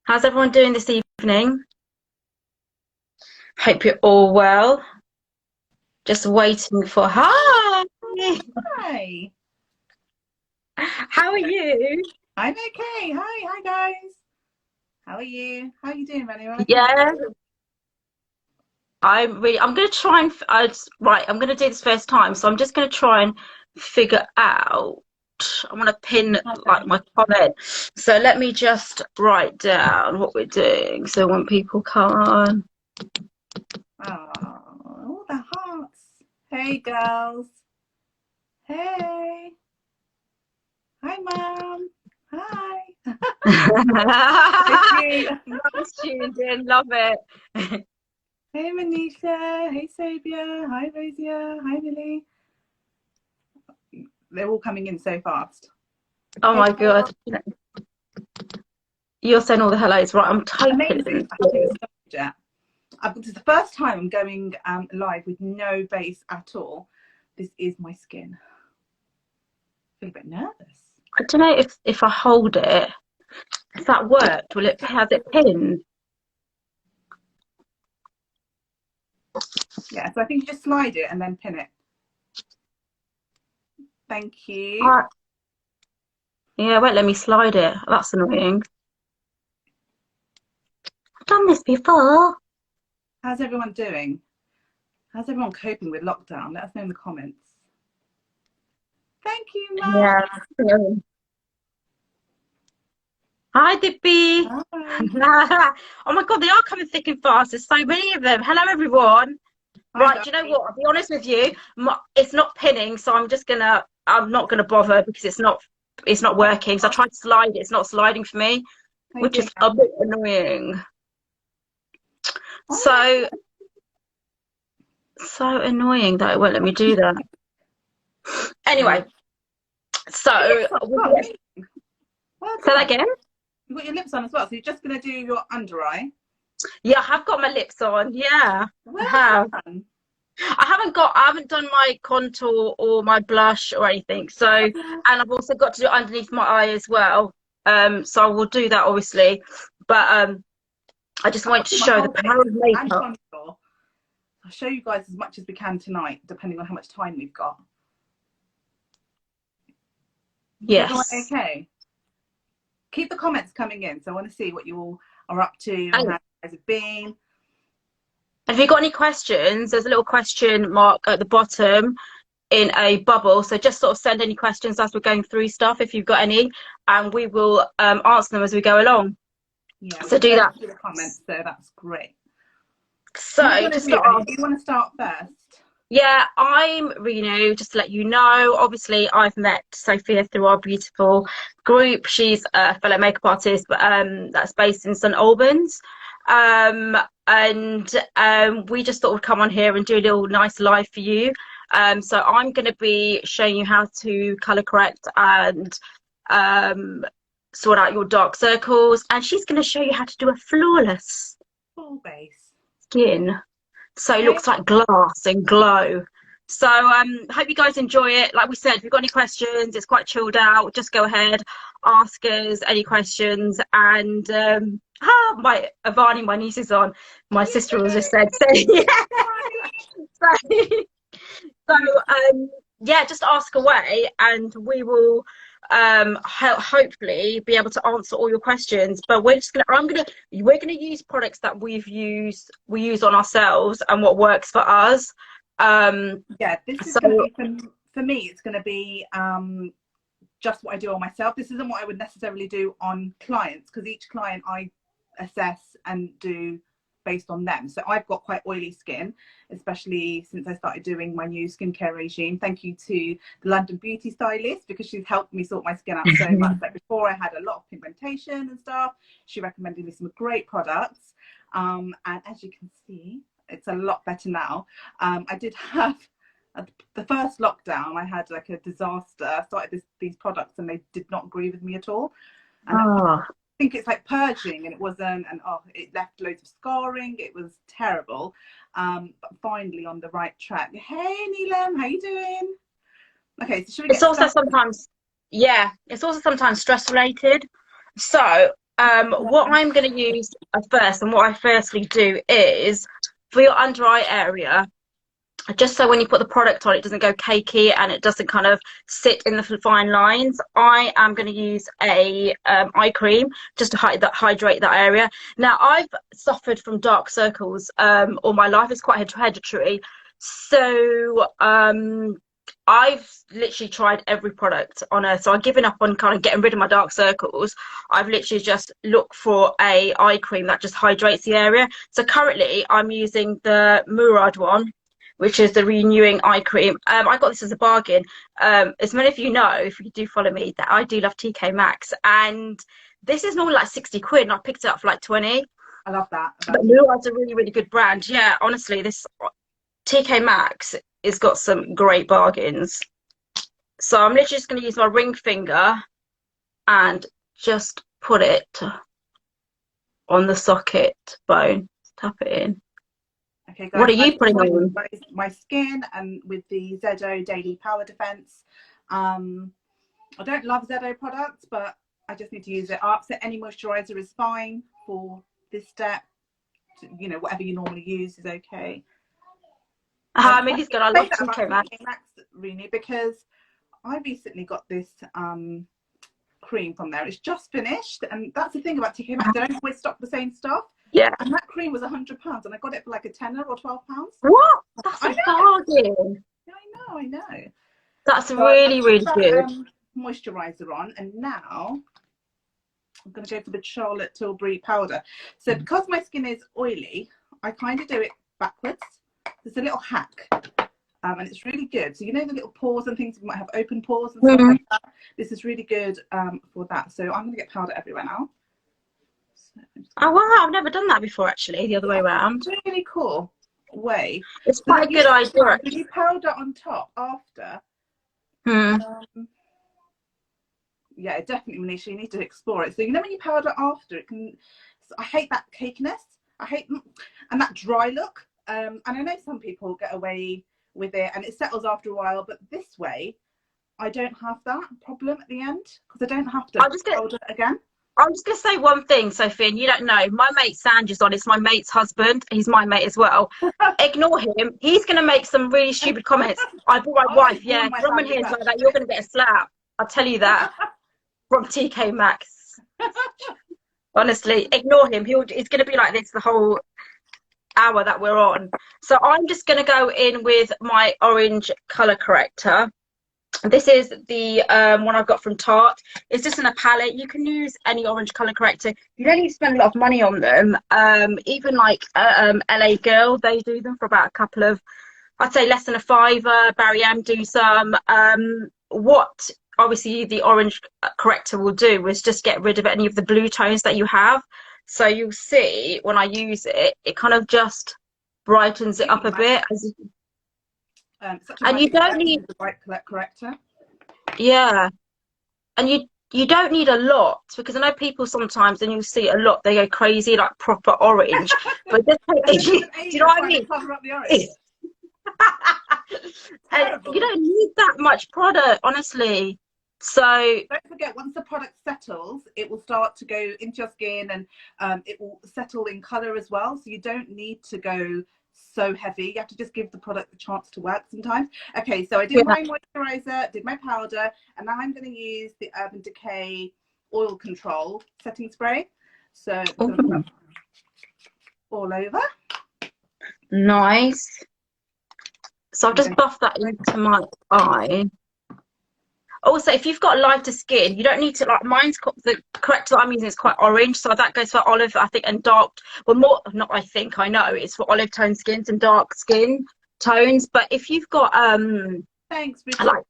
How's everyone doing this evening? Hope you're all well. Just waiting for hi. Hi, How are you? I'm okay. Hi guys. How are you? How are you doing, Renu? Okay. Yeah, I'm gonna try and right, I'm gonna do this first time, so I'm just gonna try and figure out. I want to pin like Okay. my comment. So let me just write down what we're doing. So when people come on. Oh, all the hearts. Hey, girls. Hey. Hi, Mom. Hi. It's cute. Nice tuned in, love it. Hey, Manisha. Hey, Sabia. Hi, Rosia. Hi, Lily. They're all coming in so fast. Oh Hey, my Paul. God. You're saying all the hellos, right? I'm Amazing. typing. I haven't even started yet. This is the first time I'm going live with no base at all. This is my skin. I feel a bit nervous. I don't know if I hold it, if that worked, will it has it pinned? Yeah, so I think you just slide it and then pin it. Thank you. Yeah, it won't let me slide it. That's annoying. I've done this before. How's everyone doing? How's everyone coping with lockdown? Let us know in the comments. Thank you, Mum. Yeah. Hi, Dippy. Hi. Oh my God, they are coming thick and fast. There's so many of them. Hello, everyone. Hi, Right, do you know guys. what? I'll be honest with you. It's not pinning, so I'm not gonna bother because it's not working. So I tried to slide it. It's not sliding for me, How you which doing? is a bit annoying. Oh, So annoying that it won't let me do that. Anyway, so well, well say that done. again. You've got your lips on as well, so you're just going to do your under eye. Yeah, I have got my lips on. Yeah, I Well have. done. I haven't done my contour or my blush or anything. So, and I've also got to do it underneath my eye as well. So I will do that obviously. But I just I'll wanted to do my show the whole power face of and makeup. contour. I'll show you guys as much as we can tonight, depending on how much time we've got. Is everyone Yes. okay? Keep the comments coming in, so I want to see what you all are up to and And how you guys have been. have you got any questions? There's a little question mark at the bottom in a bubble. So just sort of send any questions as we're going through stuff if you've got any, and we will answer them as we go along. Yeah, So we're do going that. through the comments, so that's great. Who do you So want to to do, start Rennie? off, Do you want to start first? yeah, I'm Renu, just to let you know. Obviously, I've met Sophia through our beautiful group. She's a fellow makeup artist, but that's based in St Albans. And we just thought we'd come on here and do a little nice live for you. So I'm going to be showing you how to color correct and sort out your dark circles. And she's going to show you how to do a flawless Full base. skin. So it Okay. looks like glass and glow. So hope you guys enjoy it. Like we said, if you've got any questions, it's quite chilled out. Just go ahead, ask us any questions. And my Avani, my niece is on. My sister was just said, so yeah. So, yeah, just ask away, and we will hopefully be able to answer all your questions. But we're gonna use products that we use on ourselves and what works for us. Yeah, this is So going to be, for me, it's going to be just what I do on myself. This isn't what I would necessarily do on clients, because each client I assess and do based on them. So I've got quite oily skin, especially since I started doing my new skincare regime. Thank you to the London beauty stylist, because she's helped me sort my skin out so much. Like before, I had a lot of pigmentation and stuff. She recommended me some great products, and as you can see, it's a lot better now. I did have the first lockdown, I had like a disaster. I started these products and they did not agree with me at all. And I think it's like purging, and it wasn't, and it left loads of scarring. It was terrible. But finally on the right track. Hey Neelam, how you doing? Okay, so should we it's get also started? sometimes, yeah, it's also sometimes stress related. So What I'm going to use first, and what I firstly do is for your under eye area, just so when you put the product on, it doesn't go cakey and it doesn't kind of sit in the fine lines. I am going to use a eye cream just to hydrate that area. Now, I've suffered from dark circles all my life. It's quite hereditary. So I've literally tried every product on earth. So I've given up on kind of getting rid of my dark circles. I've literally just looked for a eye cream that just hydrates the area. So currently I'm using the Murad one, which is the renewing eye cream. I got this as a bargain. As many of you know, if you do follow me, that I do love TK Maxx, and this is normally like 60 quid, and I picked it up for like 20. I love that. But Murad's a really, really good brand. Yeah, honestly, this TK Maxx has got some great bargains. So I'm literally just going to use my ring finger and just put it on the socket bone. Tap it in. Okay, guys, what are you putting on? My skin, and with the Zedo Daily Power Defense. I don't love Zedo products, but I just need to use it up. So any moisturizer is fine for this step. You know, whatever you normally use is okay. I mean, he's good. I love TK Maxx, Renu, because I recently got this cream from there. It's just finished, and that's the thing about TK Maxx. They don't always stock the same stuff. Yeah. And that cream was £100, and I got it for like a tenner or £12. What? That's a bargain. Yeah, I know. That's really, really good. Moisturizer on, and now I'm going to go for the Charlotte Tilbury powder. So because my skin is oily, I kind of do it backwards. There's a little hack, and it's really good. So you know the little pores and things, you might have open pores and stuff like that. This is really good for that. So I'm going to get powder everywhere now. So oh wow, I've never done that before actually, the other way around. Really cool way. It's quite a good idea. You powder on top after. Yeah, definitely, Manisha, you need to explore it. So you know when you powder after, it can, I hate that cakiness. I hate, and that dry look. And I know some people get away with it and it settles after a while, but this way I don't have that problem at the end because I don't have to powder again. I'm just going to say one thing, Sophie, and you don't know. My mate Sandra's on. It's my mate's husband. He's my mate as well. Ignore him. He's going to make some really stupid comments. I bought my wife. Yeah, drum and hands like that. You're going to get a slap. I'll tell you that. From TK Maxx. Honestly, ignore him. He's going to be like this the whole hour that we're on. So I'm just going to go in with my orange colour corrector. This is the one I've got from Tarte. It's just in a palette. You can use any orange colour corrector. You don't need to spend a lot of money on them. Even like LA Girl, they do them for about a couple of, I'd say less than a £5. Barry M do some. What obviously the orange corrector will do is just get rid of any of the blue tones that you have. So you'll see when I use it, it kind of just brightens it up a bit. And you don't need the white corrector. Yeah, and you don't need a lot, because I know people sometimes, and you'll see a lot, they go crazy like proper orange. But just do you know what I mean? Cover up the orange. And you don't need that much product, honestly. So don't forget, once the product settles, it will start to go into your skin, and it will settle in color as well. So you don't need to go so heavy. You have to just give the product a chance to work sometimes. Okay, so I did my moisturizer, did my powder, and now I'm going to use the Urban Decay oil control setting spray. So all over. Nice. So I've just buffed that into my eye. Also, if you've got lighter skin, you don't need to, like, mine's the corrector that I'm using is quite orange, so that goes for olive, I think, and dark. Well, more, not I think, I know, it's for olive tone skins and dark skin tones. But if you've got thanks, like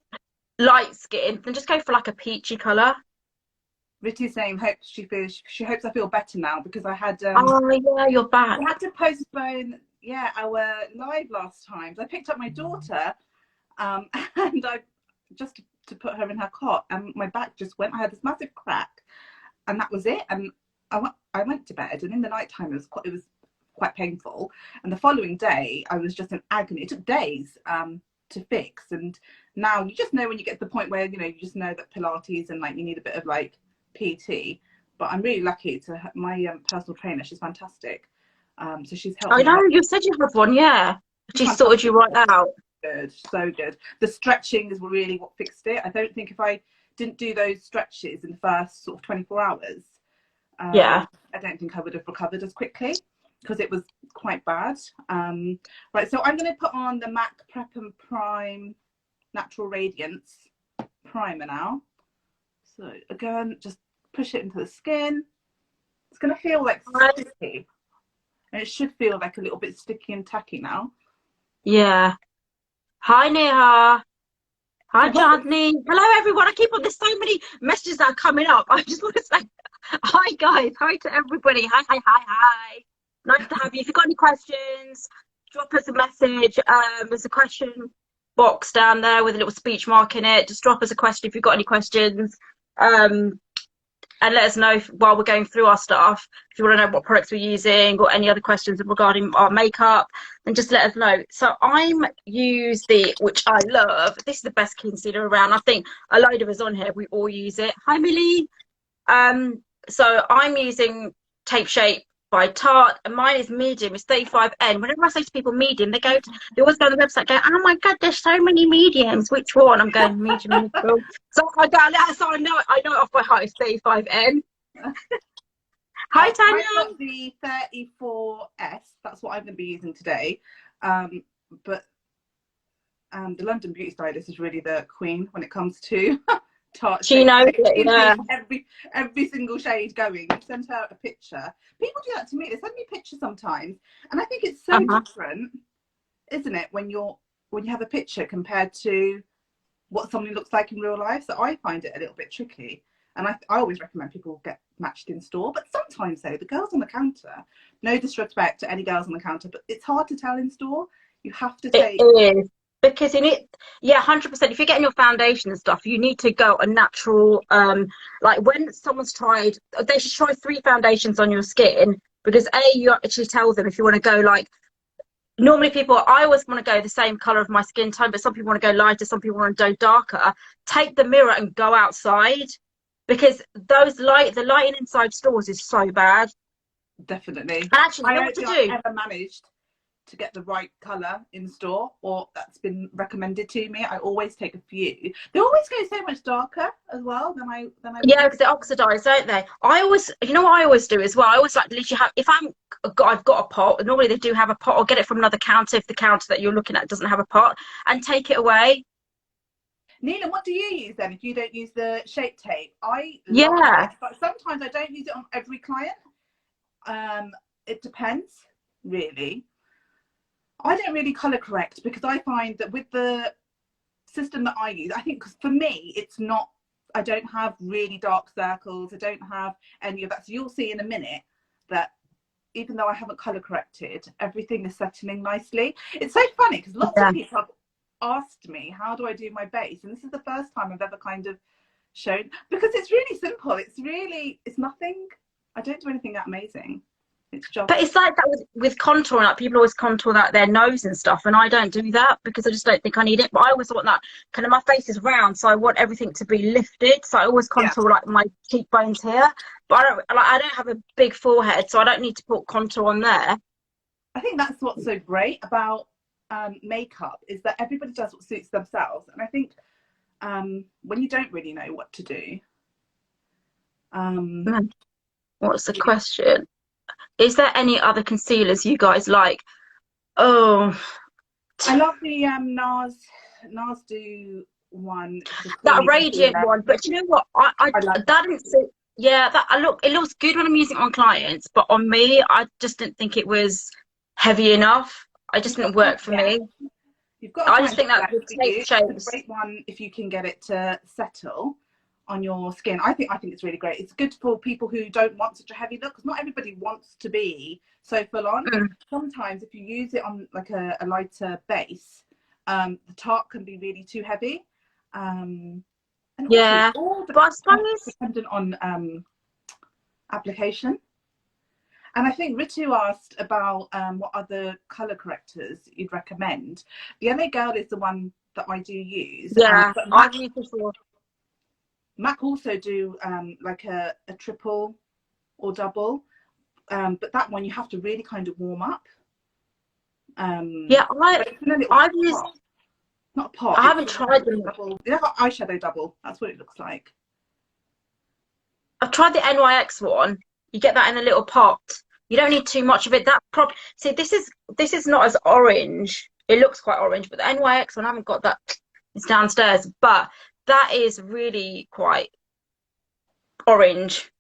light skin, then just go for like a peachy colour. Ritty's saying she hopes I feel better now, because I had oh yeah, you're back. I had to postpone our live last time. So I picked up my daughter, and I just to put her in her cot, and my back just went. I had this massive crack, and that was it. And I went to bed, and in the night time it was quite painful. And the following day I was just in agony. It took days to fix, and now you just know when you get to the point where you just know that Pilates and like you need a bit of like PT but I'm really lucky to have my personal trainer. She's fantastic. So she's helped I me a know, lot. you said you have one, yeah. She sorted you right out. Good, so good. The stretching is really what fixed it. I don't think if I didn't do those stretches in the first sort of 24 hours, Yeah. I don't think I would have recovered as quickly because it was quite bad. Right, so I'm going to put on the MAC Prep and Prime Natural Radiance primer now. So again, just push it into the skin. It's going to feel like sticky, and it should feel like a little bit sticky and tacky now. Yeah. Hi, Neha. Hi, Chandni. Hello, everyone. I keep on, there's so many messages that are coming up. I just want to say hi, guys. Hi to everybody. Hi, hi, hi, hi. Nice to have you. If you've got any questions, drop us a message. There's a question box down there with a little speech mark in it. Just drop us a question if you've got any questions. And let us know while we're going through our stuff, if you want to know what products we're using or any other questions regarding our makeup, then just let us know. So I'm use the, which I love, this is the best concealer around. I think a load of us on here, we all use it. Hi, Millie. So I'm using Tape Shape by Tarte, and mine is medium. It's 35N. Whenever I say to people medium, they always go on the website going, oh my god, there's so many mediums, which one? I'm going medium. So I know it off by heart. It's 35N. Hi, Tanya. I've got the 34S. That's what I'm going to be using today. But the London Beauty Stylist is really the queen when it comes to Tarte. She knows it, yeah. Every single shade going. Send her a picture. People do that to me. They send me pictures sometimes, and I think it's so different, isn't it, when you have a picture compared to what somebody looks like in real life. So I find it a little bit tricky, and I always recommend people get matched in store. But sometimes, though, the girls on the counter, no disrespect to any girls on the counter, but it's hard to tell in store. You have to take. It is. Because in it, yeah, 100%. If you're getting your foundation and stuff, you need to go a natural. Like when someone's tried, they should try 3 foundations on your skin, because you actually tell them if you want to go like. Normally, I always want to go the same color of my skin tone, but some people want to go lighter, some people want to go darker. Take the mirror and go outside, because the lighting inside stores is so bad. Definitely. And actually, you know what to do. I've never managed to get the right color in store, or that's been recommended to me. I always take a few. They always go so much darker as well than I yeah, because they oxidize, don't they? I always, you know what I always do as well, I always like to literally have, if I've got a pot, normally they do have a pot, or get it from another counter if the counter that you're looking at doesn't have a pot, and take it away. Nina, what do you use then if you don't use the Shapetepe? I love it, but sometimes I don't use it on every client. It depends, really. I don't really colour correct, because I find that with the system that I use, I think for me, it's not, I don't have really dark circles. I don't have any of that. So you'll see in a minute that even though I haven't colour corrected, everything is settling nicely. It's so funny because lots of people have asked me, how do I do my base? And this is the first time I've ever kind of shown, because it's really simple. It's nothing. I don't do anything that amazing. It's just, but it's like that with contouring. Like people always contour that their nose and stuff, and I don't do that because I just don't think I need it. But I always want that kind of, my face is round, so I want everything to be lifted. So I always contour like my cheekbones here. But I don't have a big forehead, so I don't need to put contour on there. I think that's what's so great about makeup, is that everybody does what suits themselves. And I think when you don't really know what to do, what's the question? Is there any other concealers you guys like? Oh, I love the NARS do one, that radiant one. But you know what? I like that didn't say, yeah, it looks good when I'm using it on clients, but on me, I just didn't think it was heavy enough. I just didn't work for me. You've got. I just think that it's a great one if you can get it to settle on your skin. I think it's really great. It's good for people who don't want such a heavy look, because not everybody wants to be so full on. Sometimes if you use it on like a lighter base, the Tarte can be really too heavy. And yeah, but I suppose dependent on application. And I think Ritu asked about what other colour correctors you'd recommend. The LA Girl is the one that I do use. Yeah, I've used before. MAC also do like a triple or double. But that one you have to really kind of warm up. Yeah, I've used, pot. Not a pot. I haven't tried them. They have an eyeshadow double. That's what it looks like. I've tried the NYX one. You get that in a little pot. You don't need too much of it. See, this is not as orange. It looks quite orange, but the NYX one, I haven't got that. It's downstairs, but that is really quite orange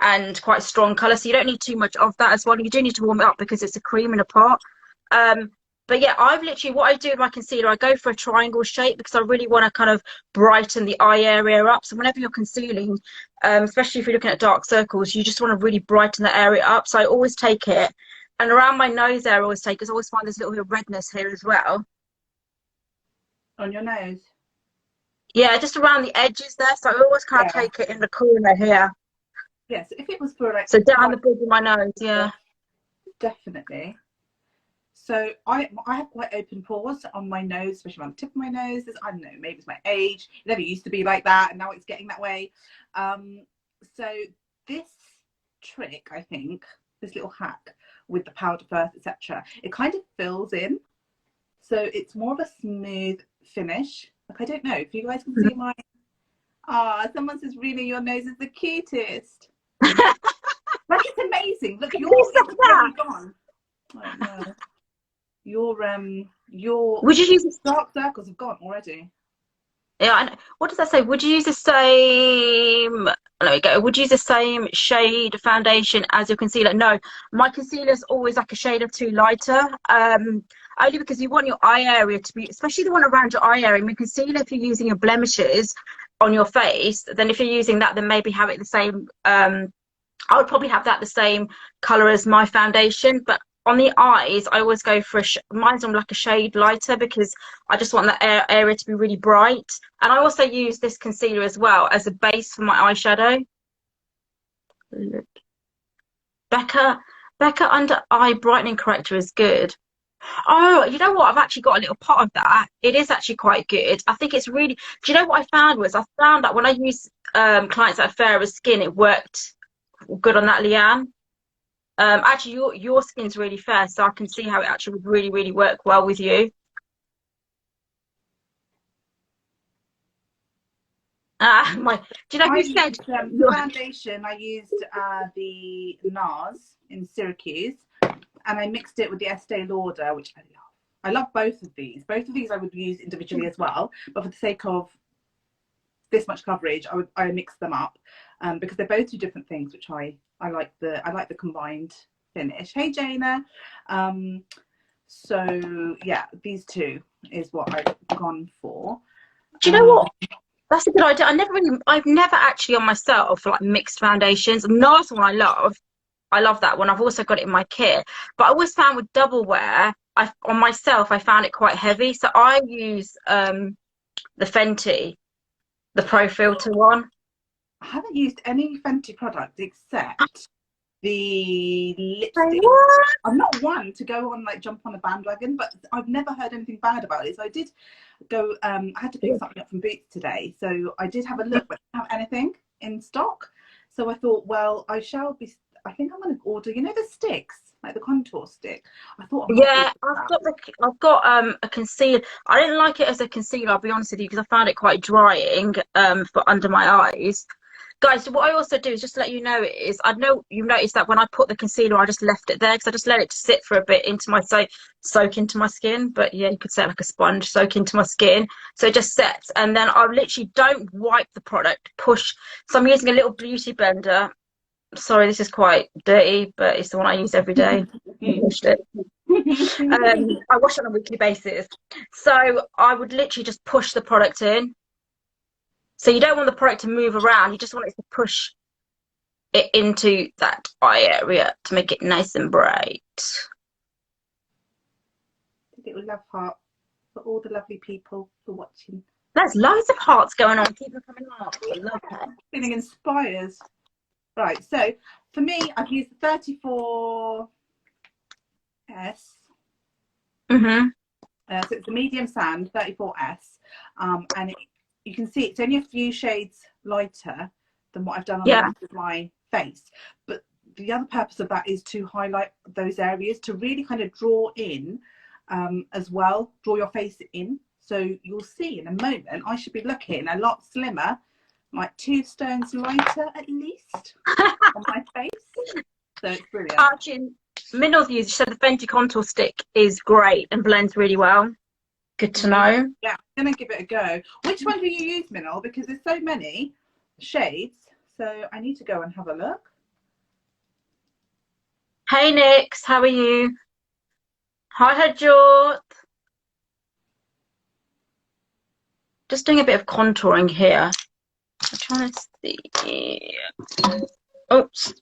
and quite strong colour. So you don't need too much of that as well. You do need to warm it up because it's a cream in a pot. But yeah, I've literally, what I do with my concealer, I go for a triangle shape because I really want to kind of brighten the eye area up. So whenever you're concealing, especially if you're looking at dark circles, you just want to really brighten the area up. So I always take it, and around my nose area I always take, because I always find there's a little bit of redness here as well. On your nose? Yeah, just around the edges there. So I always kind of take it in the corner here. Yes, if it was for like... So down the bridge of my nose, yeah. Definitely. So I have quite open pores on my nose, especially on the tip of my nose. I don't know, maybe it's my age. It never used to be like that, and now it's getting that way. So this trick, I think, this little hack with the powder first, etc., it kind of fills in. So it's more of a smooth finish. Like, I don't know if you guys can see my... someone says, Renu, your nose is the cutest. Like, it's amazing. Look, yours is already gone. Oh, no. Your would you use dark circles have gone already. Yeah, and what does that say? Would you use the same, there we go, would you use the same shade foundation as your concealer? No, my concealer is always like a shade or two lighter, only because you want your eye area to be, especially the one around your eye area. I mean, concealer, if you're using your blemishes on your face, then if you're using that, then maybe have it the same, I would probably have that the same color as my foundation. But on the eyes, I always go for mine's on like a shade lighter, because I just want that area to be really bright. And I also use this concealer as well as a base for my eyeshadow. Becca under eye brightening corrector is good. Oh, you know what? I've actually got a little pot of that. It is actually quite good. I think it's really... Do you know what I found that when I use clients that are fairer skin, it worked good on that, Leanne. Actually, your skin's really fair, so I can see how it actually would really, really work well with you. Do you know who said... the foundation, I used the NARS in Syracuse, and I mixed it with the Estee Lauder, which I love. I love both of these. Both of these I would use individually as well, but for the sake of this much coverage, I mix them up, because they both do different things, which I like the combined finish. Hey Jana. So yeah, these two is what I've gone for. Do you know what? That's a good idea. I've never actually on myself like mixed foundations. NARS one I love that one. I've also got it in my kit. But I always found with double wear, on myself I found it quite heavy. So I use the Fenty, the Pro Filter one. I haven't used any Fenty product except the lipstick. I'm not one to go on like jump on a bandwagon, but I've never heard anything bad about it. So I did go. I had to pick something up from Boots today, so I did have a look, but I didn't have anything in stock. So I thought, well, I think I'm going to order. You know the sticks, like the contour stick. I thought. I've got a concealer. I didn't like it as a concealer, I'll be honest with you, because I found it quite drying for under my eyes. Guys, what I also do is just to let you know is, I know you've noticed that when I put the concealer, I just left it there because I just let it sit for a bit into my soak into my skin. But yeah, you could say it like a sponge, soak into my skin. So it just sets, and then I literally don't wipe the product, push. So I'm using a little beauty blender. Sorry, this is quite dirty, but it's the one I use every day. I washed it. I wash it on a weekly basis. So I would literally just push the product in. So you don't want the product to move around. You just want it to push it into that eye area to make it nice and bright. Little love heart for all the lovely people for watching. There's loads of hearts going on. Keep them coming up. I love that. Feeling inspired. Right, so for me, I've used the 34S. So it's the medium sand 34S, and you can see it's only a few shades lighter than what I've done on the rest of my face. But the other purpose of that is to highlight those areas, to really kind of draw in as well, draw your face in. So you'll see in a moment, I should be looking a lot slimmer, like 2 stones lighter at least on my face. So it's brilliant. Actually, Minnel's used, she said the Fenty contour stick is great and blends really well. Good to know. Yeah, I'm going to give it a go. Which one do you use, Minnel? Because there's so many shades. So I need to go and have a look. Hey, Nix, how are you? Hi, Hajot. Just doing a bit of contouring here. I'm trying to see. Oops.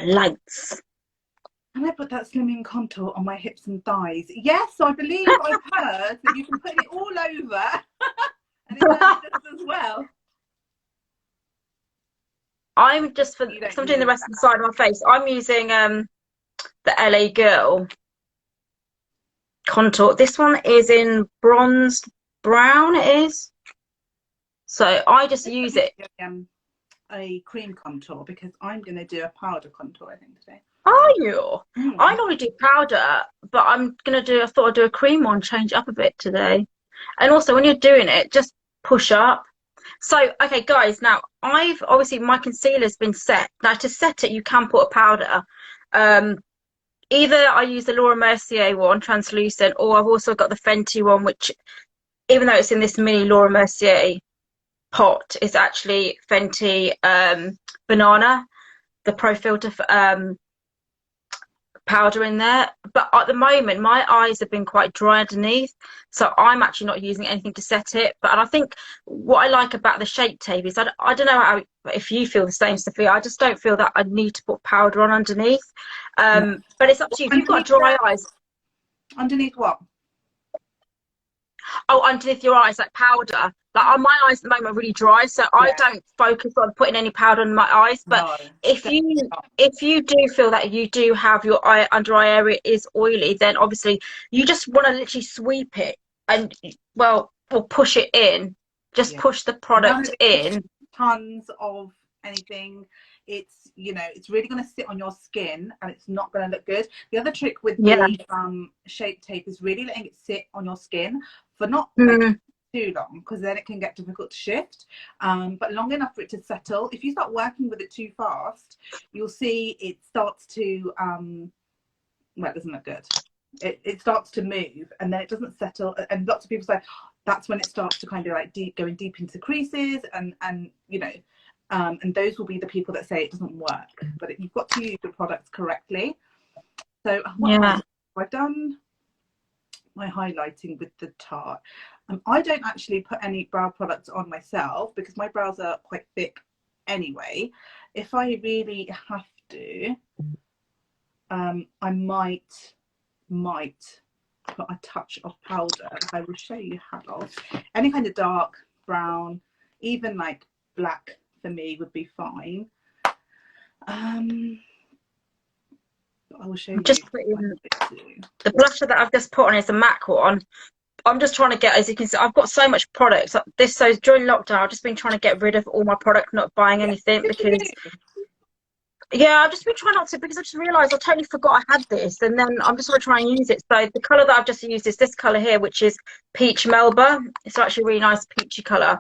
Lights. And I put that slimming contour on my hips and thighs. Yes, I believe I've heard that you can put it all over and it does just as well. I'm just for because I'm doing the rest of the side of my face. I'm using the LA Girl contour. This one is in bronzed brown. It is. So I just use it. A cream contour because I'm going to do a powder contour, I think, today. Are you? I normally do powder, but I'm gonna do. I thought I'd do a cream one, change it up a bit today. And also, when you're doing it, just push up. So, okay, guys. Now, I've obviously my concealer's been set. Now, to set it, you can put a powder. Either I use the Laura Mercier one, translucent, or I've also got the Fenty one, which, even though it's in this mini Laura Mercier pot, is actually Fenty Banana, the Pro Filter powder in there. But at the moment my eyes have been quite dry underneath, so I'm actually not using anything to set it. But I think what I like about the Shapetepe is I don't know how, if you feel the same, Sophia, I just don't feel that I need to put powder on underneath. But it's up to you. If you've got dry eyes. Underneath what? Oh, underneath your eyes, like powder. Like on my eyes at the moment are really dry, so I don't focus on putting any powder on my eyes. But if you do feel that you do have your eye under eye area is oily, then obviously you just want to literally sweep it and or push it in. Just push the product in. Tons of anything. It's, you know, it's really going to sit on your skin and it's not going to look good. The other trick with the Shapetepe is really letting it sit on your skin for not too long, because then it can get difficult to shift, but long enough for it to settle. If you start working with it too fast, you'll see it starts to well, it doesn't look good. It starts to move and then it doesn't settle, and lots of people say that's when it starts to kind of like going deep into creases and you know, and those will be the people that say it doesn't work. But you've got to use your products correctly. So I've done my highlighting with the Tarte. I don't actually put any brow products on myself because my brows are quite thick anyway. If I really have to, I might put a touch of powder. I will show you how. Any kind of dark brown, even like black for me would be fine. I will show you. Just put in the blusher that I've just put on is a MAC one. I'm just trying to get, as you can see, I've got so much products. So during lockdown, I've just been trying to get rid of all my product, not buying anything because, I've just been trying not to, because I just realised I totally forgot I had this, and then I'm just going to try and use it. So the colour that I've just used is this colour here, which is Peach Melba. It's actually a really nice peachy colour.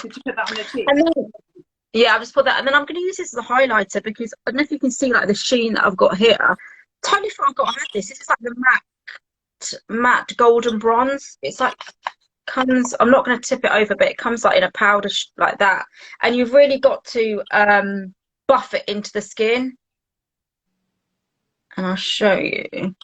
Did you put that on your cheek? And then, I've just put that, and then I'm going to use this as a highlighter because I don't know if you can see like the sheen that I've got here. Totally forgot I had this. This is like the matte golden bronze. It's like comes, I'm not going to tip it over, but it comes like in a powder like that, and you've really got to buff it into the skin, and I'll show you.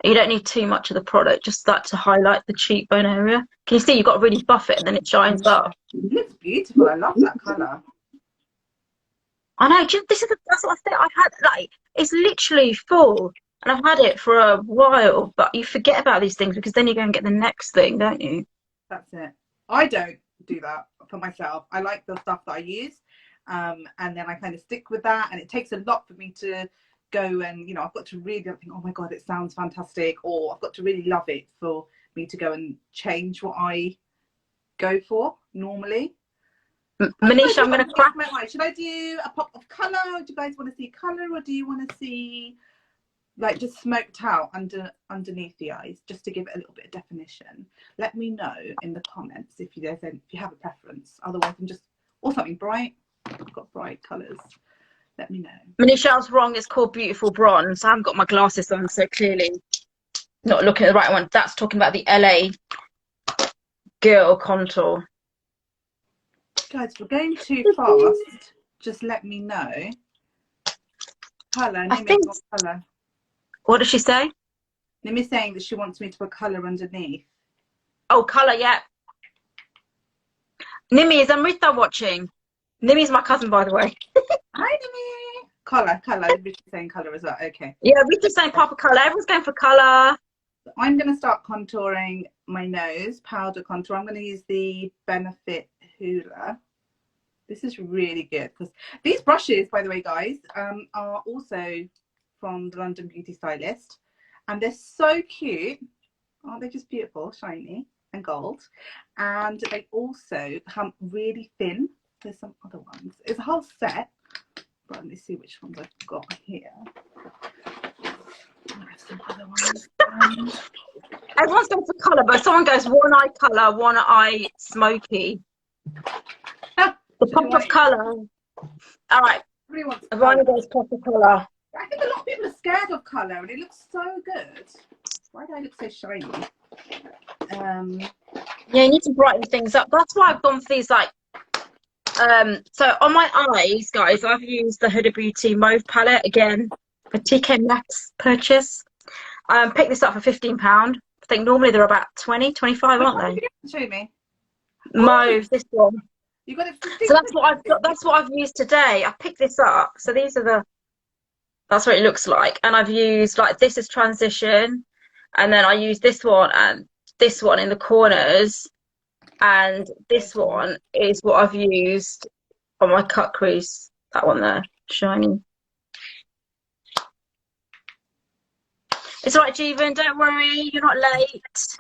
You don't need too much of the product, just that to highlight the cheekbone area. Can you see you've got to really buff it and then it shines up? It looks beautiful. I love that colour. I know, that's what I think. I've had, like, it's literally full and I've had it for a while, but you forget about these things because then you go and get the next thing, don't you? That's it. I don't do that for myself. I like the stuff that I use, and then I kind of stick with that, and it takes a lot for me to go and, you know, I've got to really think, oh my God, it sounds fantastic, or I've got to really love it for me to go and change what I go for normally. Manisha, I'm going to crack. Should I do a pop of colour? Do you guys want to see colour, or do you want to see like just smoked out underneath the eyes, just to give it a little bit of definition? Let me know in the comments if you have a preference. Otherwise, I'm just, or something bright. I've got bright colours. Let me know. Manisha, I was wrong. It's called Beautiful Bronze. I haven't got my glasses on, so clearly not looking at the right one. That's talking about the LA Girl contour. Guys, if we're going too fast, just let me know. Colour. Colour. What does she say? Nimi's saying that she wants me to put colour underneath. Oh, colour, yeah. Nimi, is Amrita watching? Nimi's my cousin, by the way. Hi, Nimi. Colour. Rita's saying colour as well. Okay. Yeah, Rita's saying proper colour. Everyone's going for colour. I'm going to start contouring my nose, powder contour. I'm going to use the Benefit Hoola. This is really good because these brushes, by the way, guys, are also from the London Beauty Stylist, and they're so cute. Aren't they just beautiful, shiny and gold? And they also come really thin. There's some other ones. It's a whole set, but let me see which ones I've got here. I have some other ones. Everyone's going for colour, but someone goes one eye colour, one eye smoky. The pop of colour. All right. Ivana goes pop of colour. I think a lot of people are scared of colour, and it looks so good. Why do I look so shiny? Yeah, you need to brighten things up. That's why I've gone for these, like, so on my eyes, guys, I've used the Huda Beauty Mauve palette again, a TK Maxx purchase. Picked this up for £15. I think normally they're about 20, 25, aren't they? Show me. Mauve, this one. You got it. So that's what I've got. That's what I've used today. I picked this up. So these are the. That's what it looks like. And I've used, like, this is transition, and then I use this one and this one in the corners, and this one is what I've used on my cut crease. That one there, shiny. It's all right, Jeevan. Don't worry. You're not late.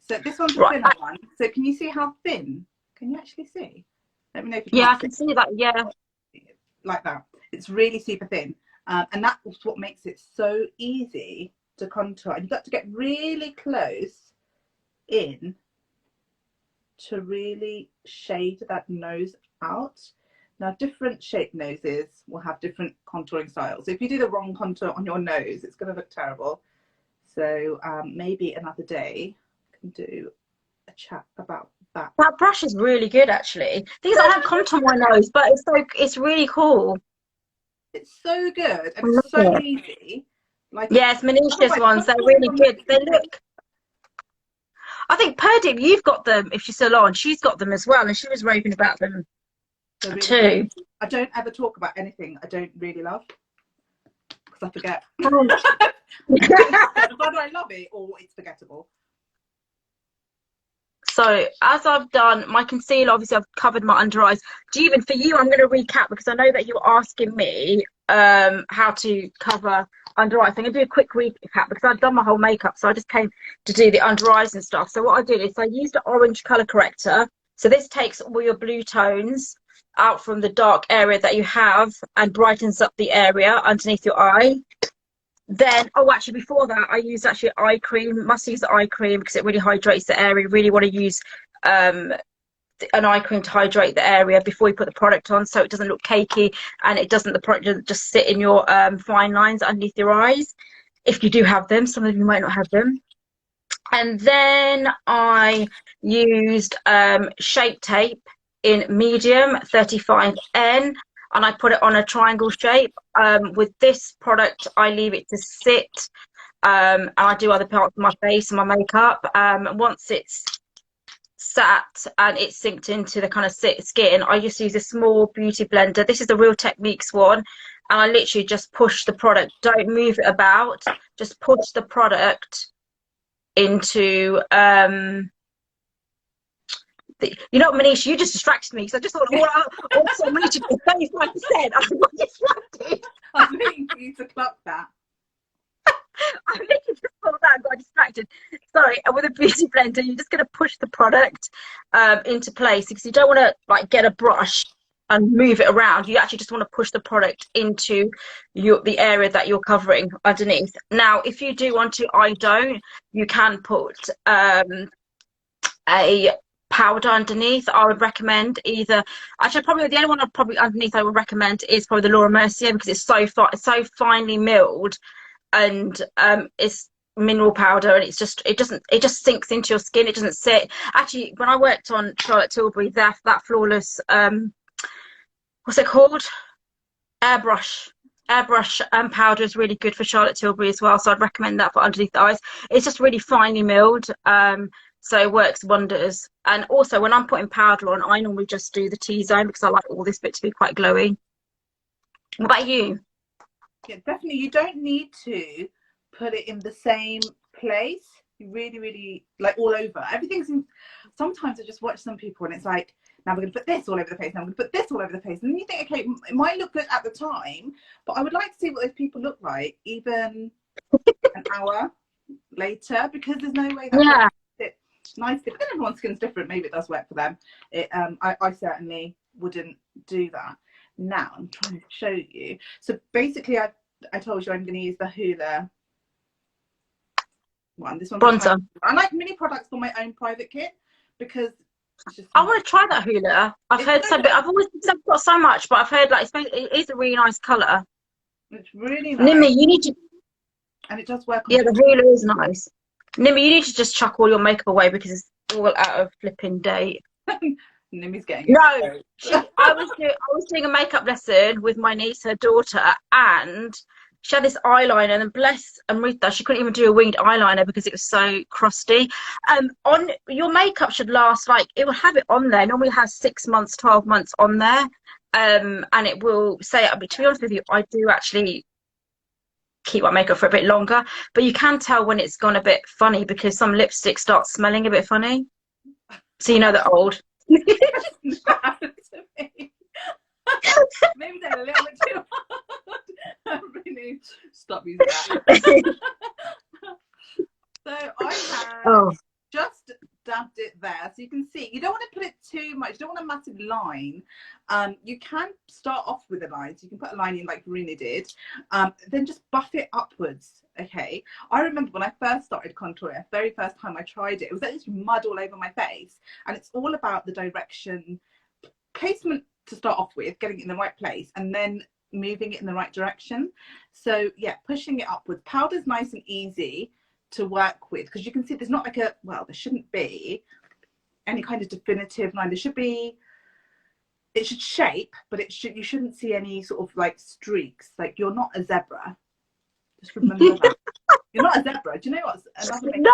So this one's a thinner one. So can you see how thin? Can you actually see? Let me know if you can. Yeah, I can see that. Yeah. Like that. It's really super thin. And that's what makes it so easy to contour. And you've got to get really close in to really shade that nose out. Now, different shaped noses will have different contouring styles. So if you do the wrong contour on your nose, it's going to look terrible. So maybe another day do a chat about that. That brush is really good, actually. Things I don't contour my nose, but it's really cool. It's so good and it's so easy. Like, yes, Manisha's ones, they're really good. They look. I think Perdip, you've got them. If she's still on, she's got them as well, and she was raving about them really too. Good. I don't ever talk about anything I don't really love because I forget. Whether I love it or it's forgettable. So as I've done my concealer, obviously I've covered my under eyes. Jeevan, for you, I'm going to recap because I know that you were asking me how to cover under eyes. So I'm going to do a quick recap because I've done my whole makeup. So I just came to do the under eyes and stuff. So what I did is I used an orange colour corrector. So this takes all your blue tones out from the dark area that you have and brightens up the area underneath your eye. Then, oh, actually, before that, I used actually eye cream. Must use the eye cream because it really hydrates the area. You really want to use an eye cream to hydrate the area before you put the product on, so it doesn't look cakey and the product doesn't just sit in your fine lines underneath your eyes. If you do have them, some of you might not have them. And then I used Shapetepe in medium 35N. And I put it on a triangle shape. With this product, I leave it to sit, and I do other parts of my face and my makeup. Once it's sat and it's synced into the kind of skin, I just use a small beauty blender. This is the Real Techniques one, and I literally just push the product. Don't move it about. Just push the product into. You know, Manisha, you just distracted me because I just thought, also, Manisha, 35%. I got distracted. I'm waiting for you to clock that. I I think you just thought that and got distracted. Sorry, and with a beauty blender, you're just going to push the product into place because you don't want to like get a brush and move it around. You actually just want to push the product into the area that you're covering underneath. Now, if you do want to, I don't, you can put a powder underneath. I would recommend either, actually probably the only one I would recommend is probably the Laura Mercier, because it's so finely milled, and it's mineral powder, and it just sinks into your skin. It doesn't sit. Actually, when I worked on Charlotte Tilbury, that flawless what's it called, airbrush powder is really good for Charlotte Tilbury as well, so I'd recommend that for underneath the eyes. It's just really finely milled, so it works wonders. And also when I'm putting powder on, I normally just do the T-zone because I like all this bit to be quite glowy. What about you? Yeah, definitely. You don't need to put it in the same place. You really like all over. Everything's in. Sometimes I just watch some people and it's like, now we're going to put this all over the face, now we're going to put this all over the face. And then you think, okay, it might look good at the time, but I would like to see what those people look like even an hour later, because there's no way that it nicely. But then everyone's skin's different. Maybe it does work for them. I certainly wouldn't do that. Now I'm trying to show you. So basically, I told you I'm going to use the Hoola one. This one's bronzer. I like mini products for my own private kit because it's just, I want to try that Hoola. I've heard so, but I've always got so much, but I've heard like it is a really nice colour. It's really nice. Nimmy, you need to. And it does work. Yeah, the Hoola is nice. Nimmy, you need to just chuck all your makeup away because it's all out of flipping date. Nimmy's getting no. I was doing a makeup lesson with my niece, her daughter, and she had this eyeliner, and bless Amrita, she couldn't even do a winged eyeliner because it was so crusty. On your makeup should last, like, it will have it on there. Normally it has 6 months, 12 months on there, and it will say. But to be honest with you, I do actually keep my makeup for a bit longer, but you can tell when it's gone a bit funny because some lipstick starts smelling a bit funny, so you know they're old. Maybe they're a little bit too hard. Really stop using that. So I have just dabbed it there, so you can see you don't want to put it too much. You don't want a massive line. You can start off with a line, so you can put a line in like Renu did, then just buff it upwards. Okay, I remember when I first started contouring, the very first time I tried it, it was like this mud all over my face, and it's all about the direction, placement to start off with, getting it in the right place, and then moving it in the right direction. So yeah, pushing it upwards. Powder's nice and easy to work with because you can see there's not like a, well, there shouldn't be any kind of definitive line. There should be, it should shape, but you shouldn't see any sort of like streaks. Like, you're not a zebra. Just remember that. You're not a zebra. Do you know what's another thing? No,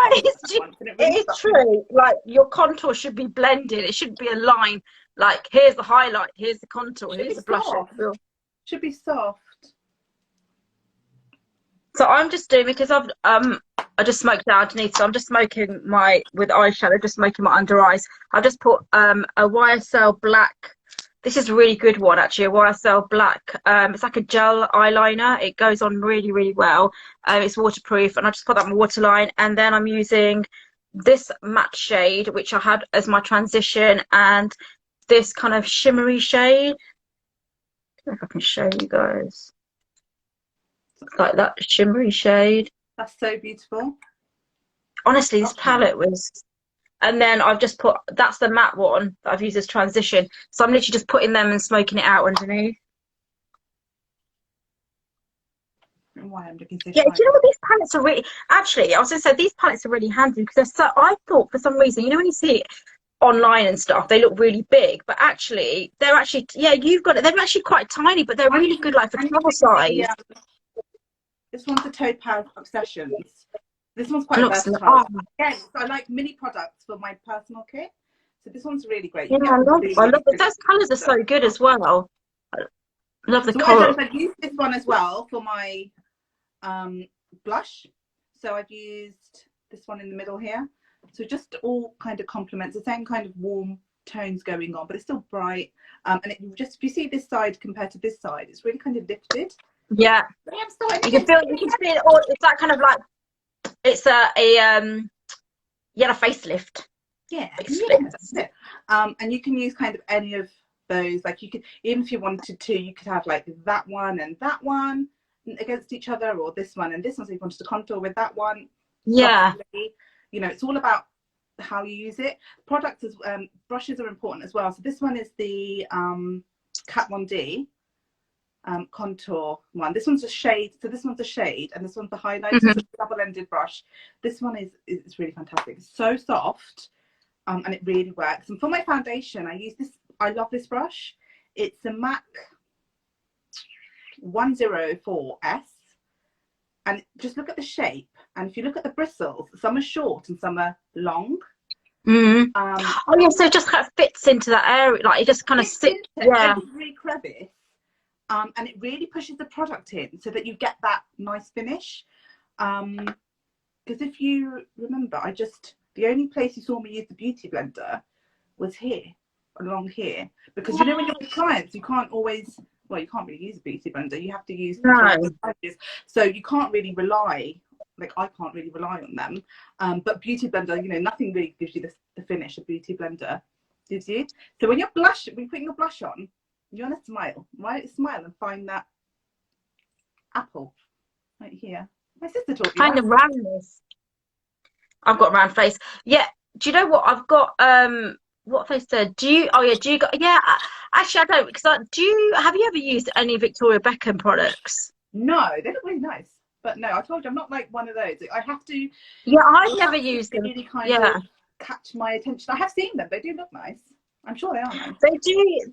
it's true. Like, your contour should be blended. It shouldn't be a line. Like, here's the highlight, here's the contour, here's the blusher. Should be soft. So I'm just doing, because I just smoked down underneath, so I'm just smoking with eyeshadow, just smoking my under eyes. I've just put a YSL black. This is a really good one, actually, a YSL black. It's like a gel eyeliner. It goes on really well. It's waterproof, and I just put that in my waterline, and then I'm using this matte shade, which I had as my transition, and this kind of shimmery shade. I don't know if I can show you guys. Like that shimmery shade. That's so beautiful. Honestly, this palette was. And then I've just put, that's the matte one that I've used as transition. So I'm literally just putting them and smoking it out underneath. Why I'm looking so yeah, do you know what, these palettes are really, actually, I was going to say, these palettes are really handy because they're so, I thought for some reason, you know, when you see it online and stuff, they look really big, but actually, they're actually, yeah, you've got it, they're actually quite tiny, but they're really good, like, for travel size. Yeah. This one's the Topaz Obsessions. This one's quite versatile. Again, so I like mini products for my personal kit. So this one's really great. Yeah, I love it. Those colours are so good as well. I love the colour. I've used this one as well for my blush. So I've used this one in the middle here. So just all kind of complements the same kind of warm tones going on, but it's still bright. And it just, if you see this side compared to this side, it's really kind of lifted. Yeah. You can feel it all. It's that kind of like It's a yellow facelift. Yeah, Basically. that's it. And you can use kind of any of those. Like you could, even if you wanted to, you could have like that one and that one against each other, or this one and this one. So if you wanted to contour with that one, Yeah. softly, you know, it's all about how you use it. Products as brushes are important as well. So this one is the Cat 1D contour one. This one's a shade, so this one's a shade, and this one's the highlight. So it's a double-ended brush. This one is really fantastic. It's so soft, and it really works. And for my foundation, I use this. I love this brush. It's a MAC 104S, and just look at the shape. And if you look at the bristles, some are short and some are long. Oh yeah, so it just kind of fits into that area, like it just kind of sits. Yeah. Every crevice. And it really pushes the product in so that you get that nice finish. Because if you remember, the only place you saw me use the beauty blender was here, along here. Because you know, when you're with clients, you can't always, well, you can't really use a beauty blender. You have to use brushes. So you can't really rely, like I can't really rely on them. But beauty blender, you know, nothing really gives you the finish a beauty blender gives you. So when you're putting your blush on, you want to smile, right? Smile and find that apple right here. My sister taught me Kind of roundness. I've got a round face. Yeah. Do you know what I've got? What face there? Do you got? Yeah. Actually, I don't. Because have you ever used any Victoria Beckham products? No, they look really nice. But no, I told you I'm not like one of those. I have to. Yeah, I've never used them. Really kind of catch my attention. I have seen them. They do look nice. I'm sure they are nice.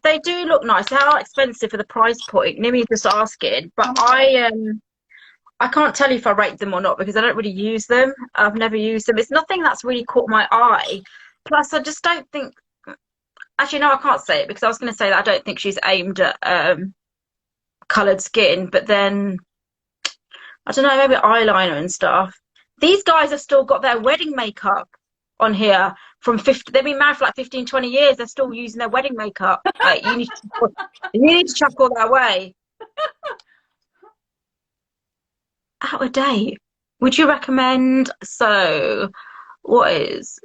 They do look nice. They are expensive for the price point. Nimi's just asking, but I can't tell you if I rate them or not because I don't really use them. I've never used them. It's nothing that's really caught my eye. Plus, I just don't think. Actually, no, I can't say it because I was going to say that I don't think she's aimed at coloured skin. But then I don't know, maybe eyeliner and stuff. These guys have still got their wedding makeup on here from 50. They've been married for like 15, 20 years. They're still using their wedding makeup. Like, you need to chuck all that away. Out of date. Would you recommend? So, what is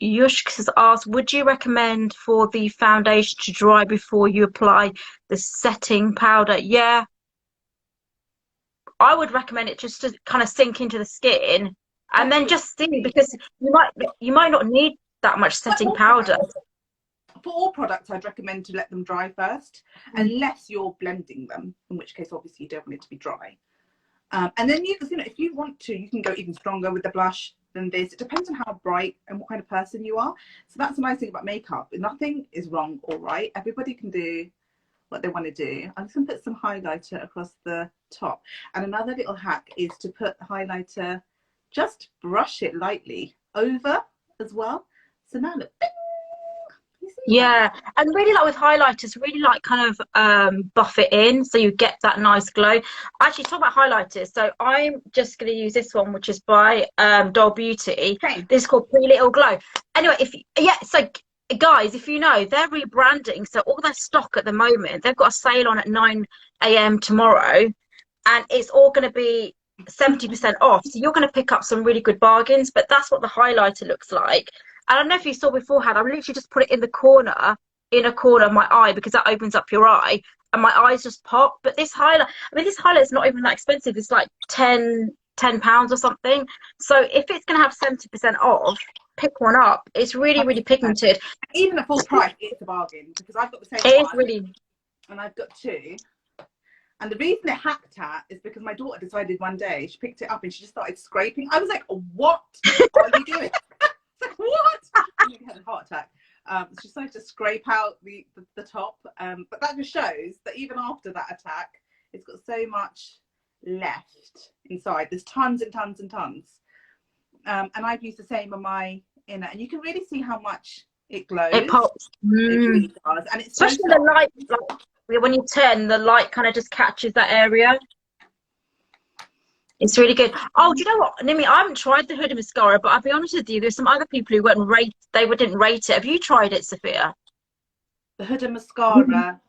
Yushk has asked? Would you recommend for the foundation to dry before you apply the setting powder? Yeah, I would recommend it just to kind of sink into the skin. And then just see, because you might not need that much setting powder. For all products, I'd recommend to let them dry first, unless you're blending them, in which case obviously you don't want it to be dry. And then you know, if you want to, you can go even stronger with the blush than this. It depends on how bright and what kind of person you are. So that's the nice thing about makeup. Nothing is wrong or right. Everybody can do what they want to do. I'm just going to put some highlighter across the top. And another little hack is to put highlighter, just brush it lightly over as well. So now look, bing! Yeah, and really like with highlighters, really like kind of buff it in so you get that nice glow. Actually, talk about highlighters. So I'm just going to use this one, which is by Doll Beauty. Okay. This is called Pretty Little Glow. Anyway, so guys, if you know, they're rebranding. So all their stock at the moment, they've got a sale on at 9 AM tomorrow, and it's all going to be 70% off. So you're going to pick up some really good bargains, but that's what the highlighter looks like. I don't know if you saw beforehand, I literally just put it in a corner of my eye because that opens up your eye and my eyes just pop. But this highlight, this highlight is not even that expensive. It's like £10 or something. So if it's going to have 70% off, pick one up. It's really, really pigmented. Even at full price, it's a bargain because I've got the same It one. is really. And I've got two. And the reason it hacked at is because my daughter decided one day, she picked it up and she just started scraping. I was like, what are you doing? Like, what? I had a heart attack. She decided to scrape out the top, but that just shows that even after that attack, it's got so much left inside. There's tons and tons and tons, and I've used the same on my inner, and you can really see how much it glows. It pops. It really does, and it's especially the light. Like, when you turn, the light kind of just catches that area. It's really good. Oh, do you know what, Nimi? I haven't tried the Huda mascara, but I'll be honest with you, there's some other people who didn't rate it. Have you tried it, Sophia? The Huda mascara?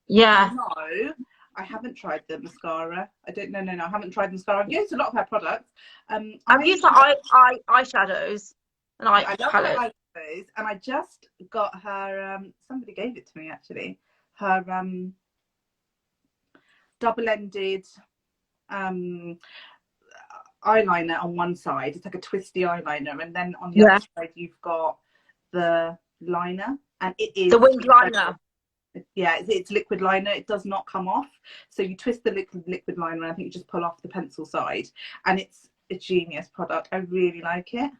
Yeah. No. I haven't tried the mascara. I don't know. No, I haven't tried the mascara. I've used a lot of her products. I've used like eyeshadows and I love her palette. eyeshadows, and I just got her. Somebody gave it to me actually. Her double-ended eyeliner on one side. It's like a twisty eyeliner, and then on the other side you've got the liner, and it is the winged liner. Yeah, it's liquid liner. It does not come off. So you twist the liquid liner, and I think you just pull off the pencil side, and it's a genius product. I really like it.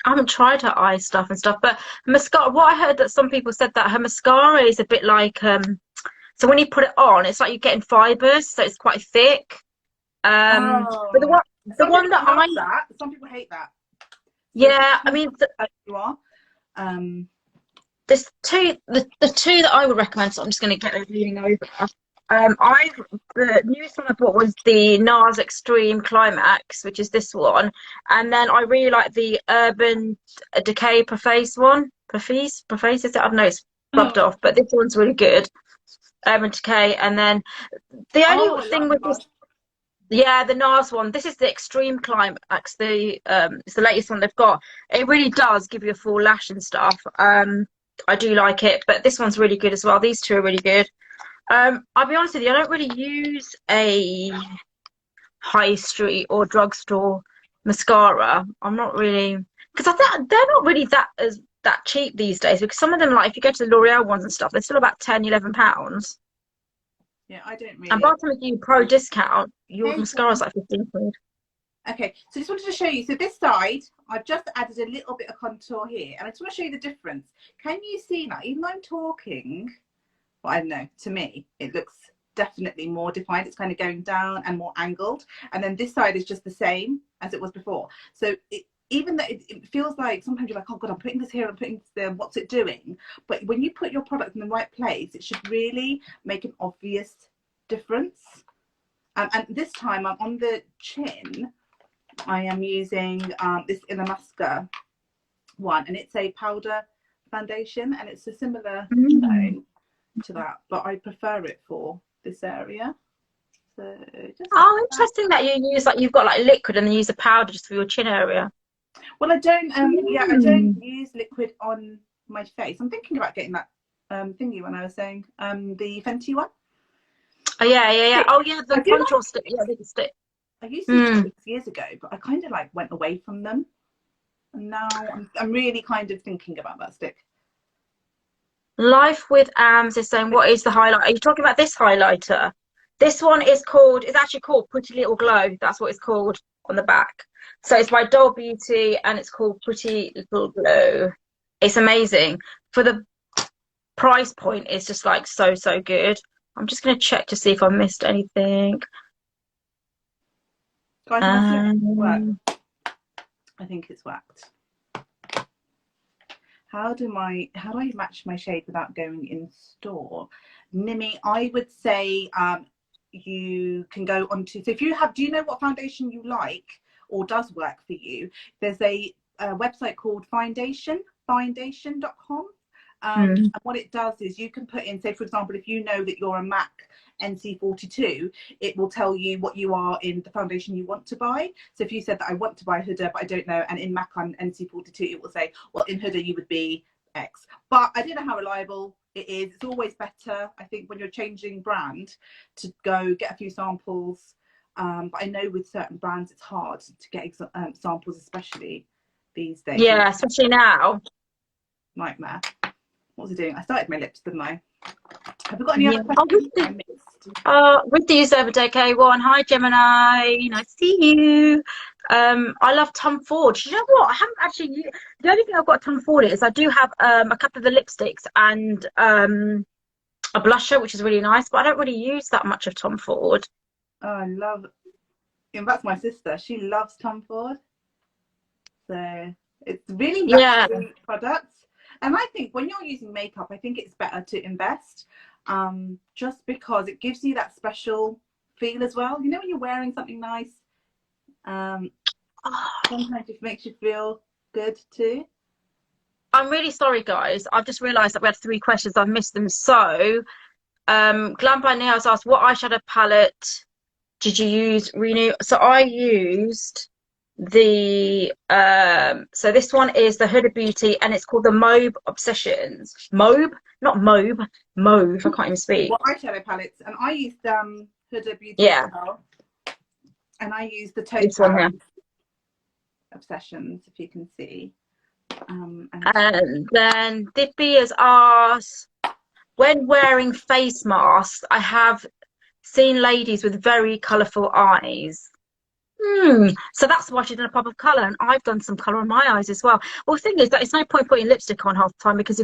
I haven't tried her eye stuff and stuff, but mascara. What I heard that some people said that her mascara is a bit like so when you put it on, it's like you're getting fibers, so it's quite thick. But the one that some people hate that. Yeah, I mean, you are. There's the two that I would recommend. So I'm just going to get those leaning over. The newest one I bought was the NARS Extreme Climax, which is this one, and then I really like the Urban Decay Perface one. Perface is it? I don't know. It's rubbed off, but this one's really good. Urban Decay, and then the only thing with this. Yeah, the NARS one. This is the Extreme Climax. It's the latest one they've got. It really does give you a full lash and stuff. I do like it, but this one's really good as well. These two are really good. I'll be honest with you, I don't really use a high street or drugstore mascara. I'm not really, because I think they're not really that cheap these days. Because some of them, like if you go to the L'Oreal ones and stuff, they're still about £10-11. Yeah, I don't really. And by the time you pro discount, your mascara's like 15 quid. Okay, so I just wanted to show you. So this side, I've just added a little bit of contour here, and I just want to show you the difference. Can you see now? Even though I'm talking, well, I don't know. To me, it looks definitely more defined. It's kind of going down and more angled, and then this side is just the same as it was before. So even though it feels like sometimes you're like, oh god, I'm putting this here, I'm putting this there. What's it doing? But when you put your product in the right place, it should really make an obvious difference. And this time, I'm on the chin. I am using this Illamasqua one, and it's a powder foundation, and it's a similar tone to that, but I prefer it for this area. So interesting that you use you've got like liquid and then use the powder just for your chin area. Well, I don't I don't use liquid on my face. I'm thinking about getting that thingy when I was saying the Fenty one. Oh yeah. Oh yeah, the contour stick. Yeah, the stick. I used to 6 years ago, but I kind of went away from them, and now I'm really kind of thinking about that stick. Life with Ams is saying, what is the highlight? Are you talking about this highlighter? This one is actually called Pretty Little Glow. That's what it's called on the back. So it's by Doll Beauty, and it's called Pretty Little Glow. It's amazing. For the price point, it's just so good. I'm just going to check to see if I missed anything. Guys, I think it's worked. How do I match my shade without going in store? Nimi, I would say you can go onto, so if you have, do you know what foundation you like or does work for you? There's a website called foundation.com. And what it does is you can put in, say for example, if you know that you're a MAC NC42, it will tell you what you are in the foundation you want to buy. So if you said that I want to buy Huda, but I don't know, and in MAC I'm NC42, it will say, well, in Huda you would be X. But I don't know how reliable it is. It's always better, I think, when you're changing brand, to go get a few samples. But I know with certain brands it's hard to get samples, especially these days. Yeah, especially now. Nightmare. What was I doing? I started my lips, didn't I? Have we got any other questions I missed? With the user K1. Hi Gemini, nice to see you. I love Tom Ford. You know what? I haven't actually. The only thing I've got Tom Ford is I do have a couple of the lipsticks and a blusher, which is really nice, but I don't really use that much of Tom Ford. Oh, I love. And that's my sister. She loves Tom Ford. So it's really nice products. And I think when you're using makeup, I think it's better to invest, just because it gives you that special feel as well. You know, when you're wearing something nice, sometimes it makes you feel good too. I'm really sorry, guys. I've just realised that we had 3 questions. I've missed them. So Glam by Nails asked, what eyeshadow palette did you use, Renu? So I used the so this one is the Huda Beauty, and it's called the Mauve Obsessions. Mauve, not Mauve, Mauve. I can't even speak. What eyeshadow palettes? And I used Huda Beauty Yeah. as well. And I used the This one here. Obsessions, if you can see. And then Dippy has asked, when wearing face masks, I have seen ladies with very colourful eyes. So that's why she's done a pop of colour, and I've done some colour on my eyes as well. Well, the thing is that it's no point putting lipstick on half the time, because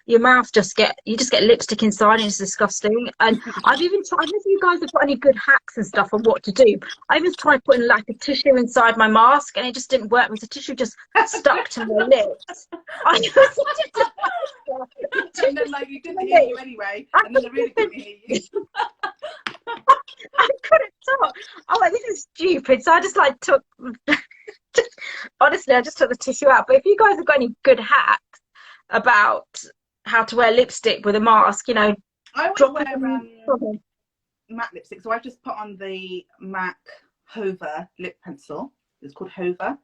your mouth you just get lipstick inside, and it's disgusting. And I've even tried, I don't know if you guys have got any good hacks and stuff on what to do. I even tried putting like a tissue inside my mask, and it just didn't work because the tissue just stuck to my lips. And then like you couldn't hear you anyway, and then they really couldn't hear you. I couldn't talk. I'm like, this is stupid. So I just like took, honestly, I just took the tissue out. But if you guys have got any good hacks about how to wear lipstick with a mask, you know, I always wear matte lipstick. So I just put on the MAC Hover lip pencil. It's called Hover,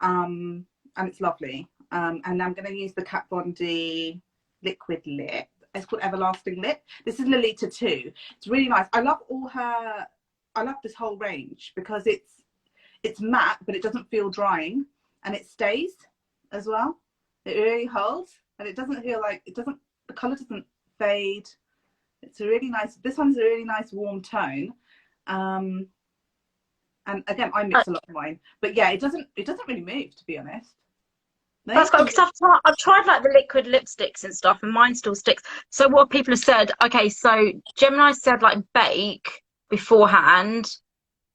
and it's lovely. And I'm going to use the Kat Von D liquid lip. It's called Everlasting Lip. This is Lolita too. It's really nice. I love this whole range because it's matte, but it doesn't feel drying, and it stays as well. It really holds, and it doesn't feel like the color doesn't fade. It's a really nice, this one's a really nice warm tone. And again, I mix a lot of mine, but yeah, it doesn't really move, to be honest. That's good, because I've tried like the liquid lipsticks and stuff, and mine still sticks. So what people have said, okay, so Gemini said like bake beforehand.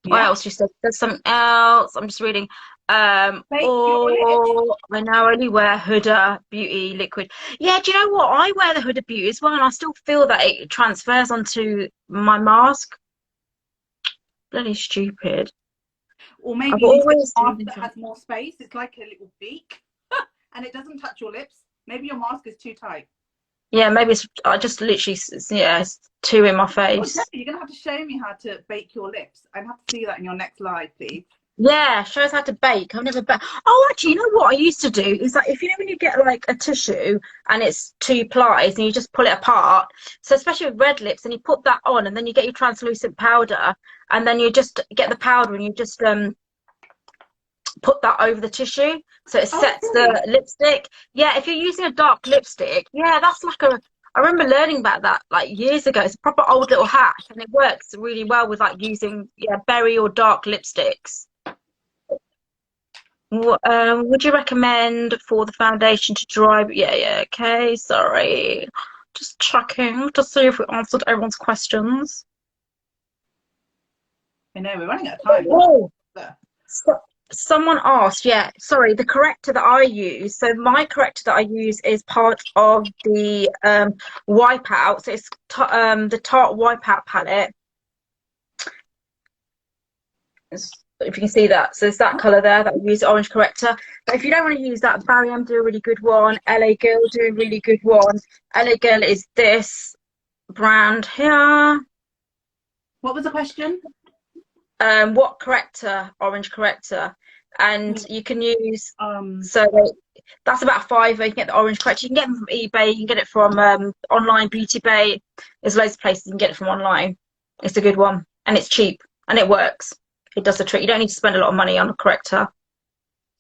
Yeah. What else you said? There's something else. I'm just reading. Or I now only wear Huda Beauty liquid. Yeah, do you know what? I wear the Huda Beauty as well, and I still feel that it transfers onto my mask. Bloody stupid. Or maybe you use a mask that has more space. It's like a little beak. And it doesn't touch your lips. Maybe your mask is too tight. Yeah, maybe it's, I just literally, yeah, it's too in my face. Well, you're going to have to show me how to bake your lips. I'd have to see that in your next live, please. Yeah, show us how to bake. I've never baked. Oh, actually, you know what I used to do is like, if you know when you get like a tissue and it's 2 plies and you just pull it apart. So especially with red lips, and you put that on, and then you get your translucent powder, and then you just get the powder and you just put that over the tissue, so it sets the lipstick. Yeah, if you're using a dark lipstick, yeah, that's like I remember learning about that like years ago. It's a proper old little hack, and it works really well with like using berry or dark lipsticks. Would you recommend for the foundation to dry? Yeah, okay, sorry, just checking to see if we answered everyone's questions. I know we're running out of time. Oh, someone asked, yeah, sorry, the corrector that I use. So my corrector that I use is part of the wipeout. So it's the Tarte wipeout palette. If you can see that, so it's that colour there that I use, orange corrector. But if you don't want to use that, Barry M do a really good one. LA Girl do a really good one. LA Girl is this brand here. What was the question? What corrector? Orange corrector. And you can use so that's about £5. You can get the orange corrector. You can get them from eBay. You can get it from online Beauty Bay. There's loads of places you can get it from online. It's a good one, and it's cheap, and it works. It does the trick. You don't need to spend a lot of money on a corrector.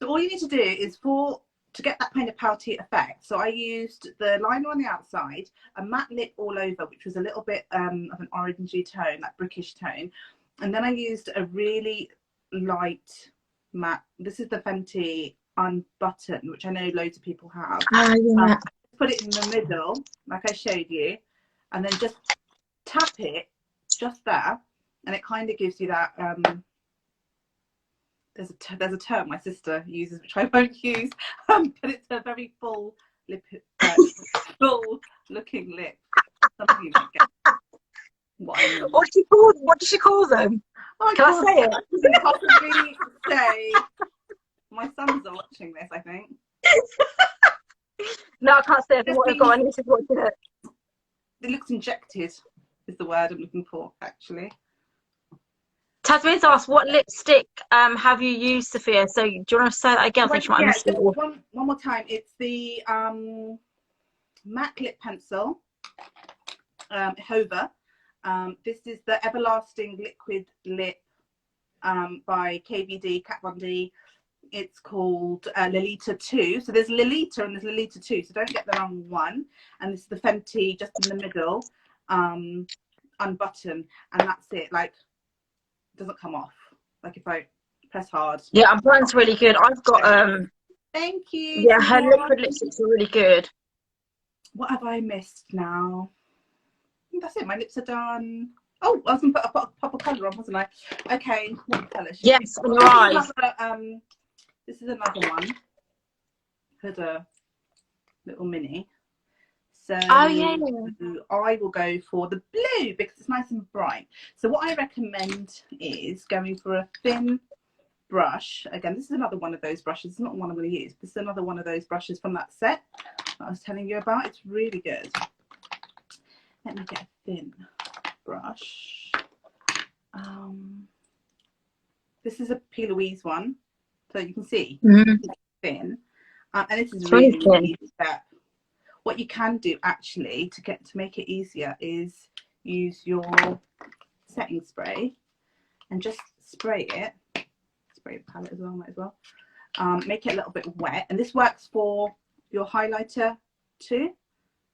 So all you need to do is to get that kind of pouty effect. So I used the liner on the outside, a matte lip all over, which was a little bit of an orangey tone, that brickish tone. And then I used a really light matte. This is the Fenty Unbutton, which I know loads of people have. Yeah. Put it in the middle, like I showed you, and then just tap it just there, and it kind of gives you that. There's a term my sister uses, which I won't use, but it's a very full lip, full looking lip. Something you don't get. What does she call them? Oh, can I say it? You can possibly say. My sons are watching this, I think. No, I can't say it. Go on, this is watching it. It looks injected. is the word I'm looking for, actually. Tasmin's asked, what lipstick have you used, Sophia? So do you want to say that again? I think you might have missed it. One more time. It's the matte lip pencil, Hover. This is the Everlasting Liquid Lip by KVD, Kat Von D. It's called Lolita 2. So there's Lolita and there's Lolita 2. So don't get the wrong one. And this is the Fenty just in the middle, unbutton, and that's it. Like, it doesn't come off. Like if I press hard. Yeah, unbutton's really good. I've got Thank you. Yeah, her liquid lipsticks are really good. What have I missed now? I think that's it. My lips are done. Oh, I was going to put a pop of colour on, wasn't I? Okay, what colour? Yes, on your eyes. This is another one. Had a little mini. So oh, yeah. I will go for the blue because it's nice and bright. So what I recommend is going for a thin brush. Again, this is another one of those brushes. It's not one I'm going to use. This is another one of those brushes from that set that I was telling you about. It's really good. Let me get a thin brush. This is a P. Louise one, so you can see it's thin, and this is really easy step. What you can do actually to make it easier is use your setting spray and just spray it. Spray the palette as well, might as well. Make it a little bit wet, and this works for your highlighter too.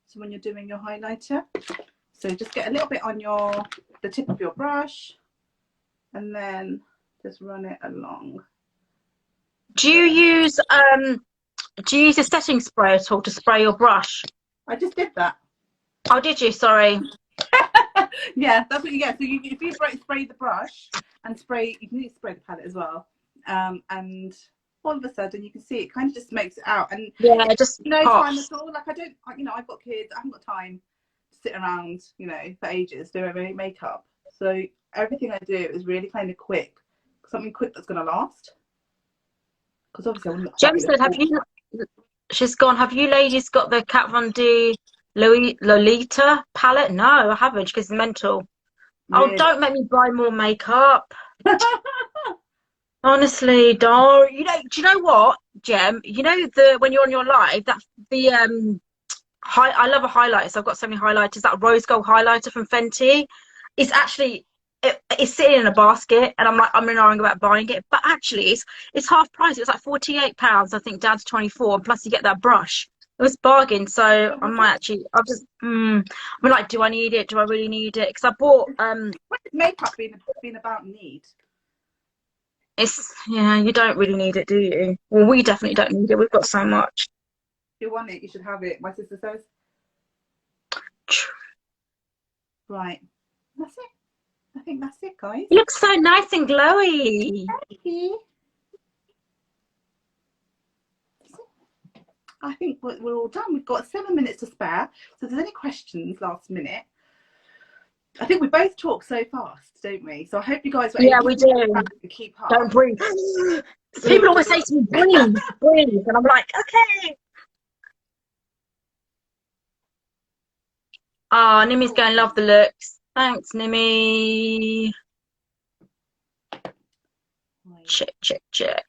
So when you're doing your highlighter, so just get a little bit on the tip of your brush, and then just run it along. Do you use a setting spray at all to spray your brush? I just did that. Oh, did you? Sorry. Yeah, that's what you get. So if you spray the brush and you can spray the palette as well, and all of a sudden you can see it kind of just makes it out. And yeah, just no time at all. Like I've got kids. I haven't got time to sit around, for ages doing makeup. So everything I do is really kind of quick, something quick that's going to last. Because obviously, Jem said, she's gone, have you ladies got the Kat Von D Lolita palette? No, I haven't, because it's mental. Really? Oh, don't make me buy more makeup. Honestly, don't. Do you know what, Jem? When you're on your live, I love a highlighter, so I've got so many highlighters. That rose gold highlighter from Fenty. It's actually it's sitting in a basket, and I'm ignoring about buying it, but actually it's half price. It's like £48, I think, down to 24, and plus you get that brush. It was bargain, so I might actually. I'm like, do I need it? Do I really need it? Because I bought. What is makeup been about need? You don't really need it, do you? Well, we definitely don't need it. We've got so much. If you want it, you should have it. My sister says. Right, that's it. I think that's it, guys. You look so nice and glowy. Thank you. I think we're all done. We've got 7 minutes to spare. So if there's any questions last minute, I think we both talk so fast, don't we? So I hope you guys were able we do. To keep up. Don't breathe. People always say to me, breathe, breathe. And I'm like, okay. Oh, Nimi's going, love the looks. Thanks, Nimi. Check, check, check.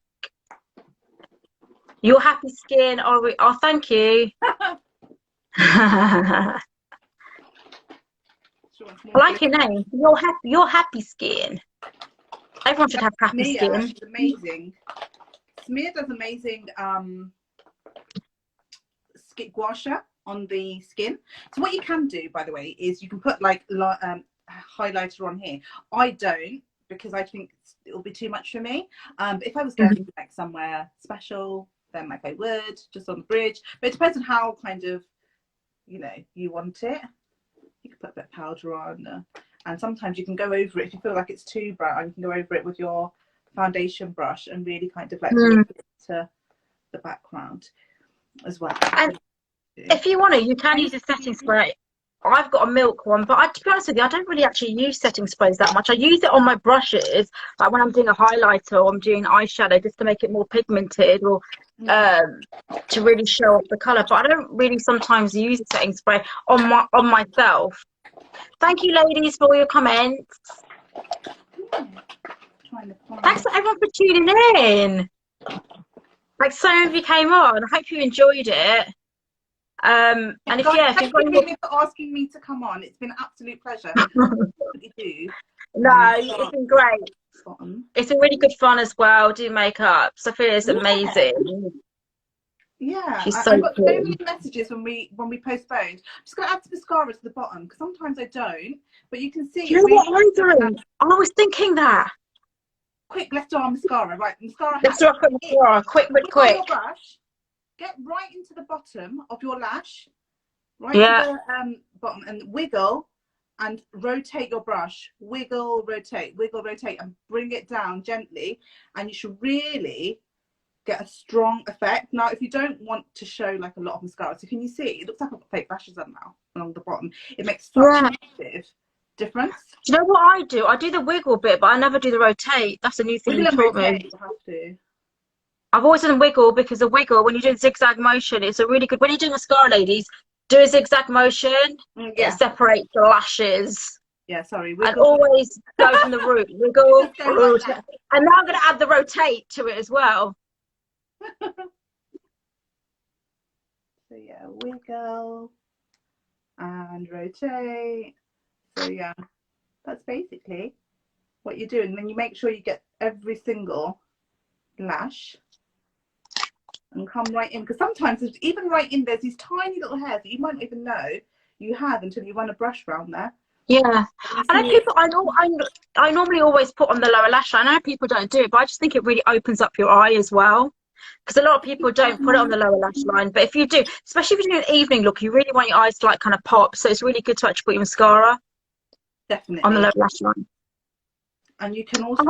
Your happy skin. Oh, thank you. I like your name. Your happy skin. Everyone should have happy skin. She's amazing. Smear does amazing skin gua sha on the skin. So what you can do, by the way, is you can put like highlighter on here. I don't, because I think it'll be too much for me. But if I was going like somewhere special, then like I would, just on the bridge. But it depends on how kind of, you want it. You can put a bit of powder on, and sometimes you can go over it if you feel like it's too brown. You can go over it with your foundation brush and really kind of like put it to the background as well. And if you want to, you can use a setting spray. I've got a milk one, but to be honest with you, I don't really actually use setting sprays that much. I use it on my brushes, like when I'm doing a highlighter or I'm doing eyeshadow, just to make it more pigmented or to really show off the colour. But I don't really sometimes use a setting spray on myself. Thank you, ladies, for all your comments. Thanks for everyone for tuning in. Like, so many of you came on. I hope you enjoyed it. And if thank you've got you for asking me to come on. It's been an absolute pleasure. No, it's been great. It's been really good fun as well. Do makeup. Sophia's amazing. Yeah, she's I so got cool. so many messages when we postponed. I'm just going to add mascara to the bottom because sometimes I don't, but you can see. Do you know what I do? I was thinking that. Quick, let's do our mascara. Right, mascara. Let's do our mascara. Quick. Your brush. Get right into the bottom of your lash, right to the bottom, and wiggle and rotate your brush. Wiggle, rotate, and bring it down gently. And you should really get a strong effect. Now, if you don't want to show like a lot of mascara, so can you see? It looks like I've got fake lashes on now along the bottom. It makes such a massive difference. Do you know what I do? I do the wiggle bit, but I never do the rotate. That's a new thing you taught me. You have to. I've always done wiggle because the wiggle, when you do zigzag motion, it's a really good. When you do mascara, ladies, do a zigzag motion. It separates the lashes. Yeah, sorry. Wiggle. And always go from the root. Wiggle, rotate. And now I'm going to add the rotate to it as well. So yeah, wiggle and rotate. So yeah, that's basically what you're doing. Then you make sure you get every single lash and come right in, because sometimes even right in there's these tiny little hairs that you might not even know you have until you run a brush around there. Yeah, I know people. I normally always put on the lower lash line. I know people don't do it, but I just think it really opens up your eye as well. Because a lot of people don't put it on the lower lash line, but if you do, especially if you're doing an evening look, you really want your eyes to like kind of pop. So it's really good to actually put your mascara definitely on the lower lash line. And you can also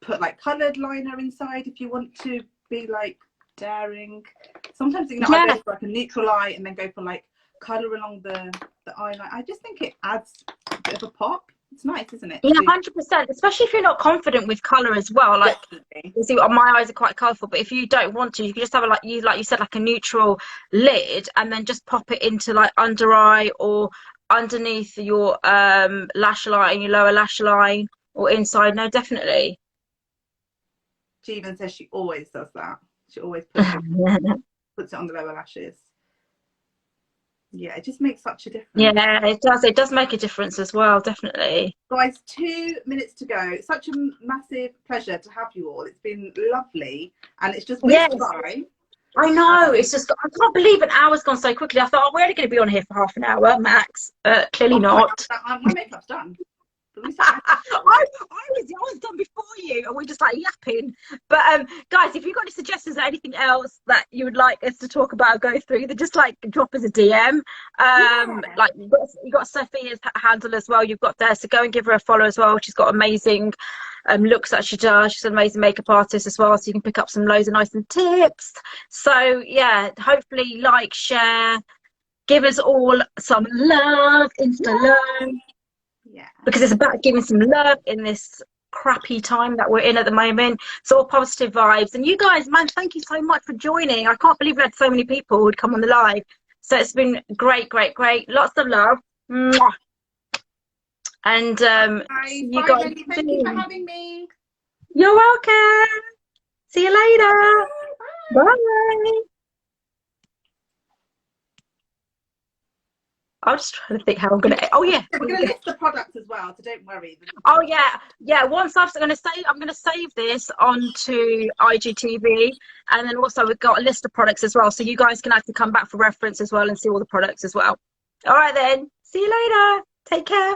put like coloured liner inside if you want to be like daring. Sometimes I go for like a neutral eye and then go for like colour along the eyeline. I just think it adds a bit of a pop. It's nice, isn't it? Yeah, 100%. Especially if you're not confident with colour as well. Like, you see, my eyes are quite colourful, but if you don't want to, you can just have like you said, like a neutral lid, and then just pop it into like under eye or underneath your lash line, your lower lash line, or inside. No, definitely. She even says she always does that. She always puts it on the lower lashes. Yeah, it just makes such a difference. Yeah, it does. It does make a difference as well, definitely. Guys, 2 minutes to go. Such a massive pleasure to have you all. It's been lovely, and it's just whizzed by. I know. It's just, I can't believe an hour's gone so quickly. I thought, oh, we're only going to be on here for half an hour max. Clearly not. My makeup's done. I was done before you, and we're just like yapping. But guys, if you've got any suggestions or anything else that you would like us to talk about or go through, then just like drop us a DM. Like you've got Sophia's handle as well, you've got there, so go and give her a follow as well. She's got amazing looks that she does. She's an amazing makeup artist as well, so you can pick up some loads of nice tips. So yeah, hopefully like, share, give us all some love, InstaLive. Yeah. Because it's about giving some love in this crappy time that we're in at the moment. It's all positive vibes. And you guys, man, thank you so much for joining. I can't believe we had so many people who'd come on the live. So it's been great. Lots of love. Mwah. And you guys, thank you for having me. You're welcome. See you later. Bye. I'm just trying to think how I'm gonna. Oh yeah, we're gonna list the products as well, so don't worry. Oh yeah. Once I'm gonna save this onto IGTV, and then also we've got a list of products as well, so you guys can actually come back for reference as well and see all the products as well. All right then. See you later. Take care.